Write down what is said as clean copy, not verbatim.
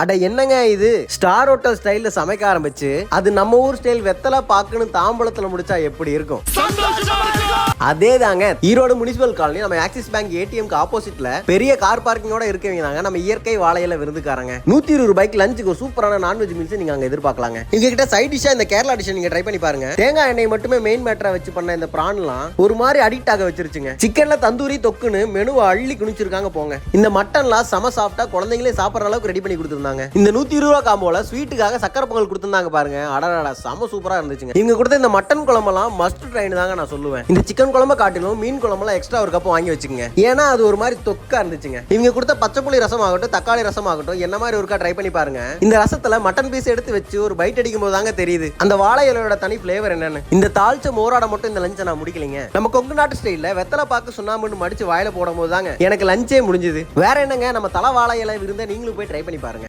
அட என்னங்க இது, ஸ்டார் ஹோட்டல் ஸ்டைல்ல சமைக்க ஆரம்பிச்சு அது நம்ம ஊர் ஸ்டைல் வெத்தலை பாக்குன்னு தாம்பளத்துல முடிச்சா எப்படி இருக்கும்? அதே தாங்க ஈரோடு முனிசிபல் காலனி நம்ம ஆக்சிஸ் பேங்க் ஏடிஎம்க்கு ஆப்போசிட்ல பெரிய கார் பார்க்கிங்கோட இருக்கவங்க தாங்க நம்ம இயற்கை வாழையில விருந்துக்காரங்க. 120 ரூபாய்க்கு லஞ்சுக்கு சூப்பரான நான்வெஜ் மீல்ஸ் நீங்க அங்க எதிர்பார்க்கலாங்க. இங்க கிட்ட சைட் டிஷ்ஷா இந்த கேரளா டிஷ் நீங்க ட்ரை பண்ணி பாருங்க. தேங்காய் எண்ணெய் மட்டுமே மெயின் மேட்டரா வச்சு பண்ண இந்த பிரான்லாம் ஒரு மாதிரி அடிக்ட் ஆக வச்சிருச்சுங்க. சிக்கன்ல தந்தூரி தொக்குன்னு மெனுவை அள்ளி குனிச்சிருக்காங்க போங்க. இந்த மட்டன்லாம் சம சாஃப்டா குழந்தைங்களே சாப்பிடுற அளவுக்கு ரெடி பண்ணி கொடுத்துருந்தாங்க. இந்த 120 ரூபா காம்போல ஸ்வீட்டுக்காக சக்கரை பொங்கல் கொடுத்திருந்தாங்க பாருங்க. அடடா செம சூப்பரா இருந்துச்சுங்க. இவங்க கொடுத்த இந்த மட்டன் குழம்பெல்லாம் மஸ்ட் ட்ரைன்னு தாங்க நான் சொல்லுவேன். இந்த சிக்கன் குழம்பு காட்டிலும் மீன் குழம்பெல்லாம் எக்ஸ்ட்ரா ஒரு கப் வாங்கி வச்சுக்கோங்க. ஏன்னா அது ஒரு மாதிரி தொக்கா இருந்துச்சுங்க. இவங்க கொடுத்த பச்சை புளி ரசம் ஆகட்டும் தக்காளி ரசம் ஆகட்டும் என்ன மாதிரி ஒருக்கா ட்ரை பண்ணி பாருங்க. இந்த ரசத்துல மட்டன் பீஸ் எடுத்து வச்சு ஒரு பைட் அடிக்கும் போது தாங்க தெரியுது அந்த வாழை இலையோட தனி பிளேவர் என்னன்னு. இந்த தாழ்ச்ச மோராட மட்டும் இந்த லஞ்சை நான் முடிக்கலைங்க. நம்ம கொங்கு நாட்டு ஸ்டைல்ல வெத்தலை பாக்கு சுண்ணாம்பு மடிச்சு வாயில போடும் போது தாங்க எனக்கு லஞ்சே முடிஞ்சது. வேற என்னங்க, நம்ம தலை வாழை இலை விருந்த நீங்களும் போய் ட்ரை பண்ணி பாருங்க.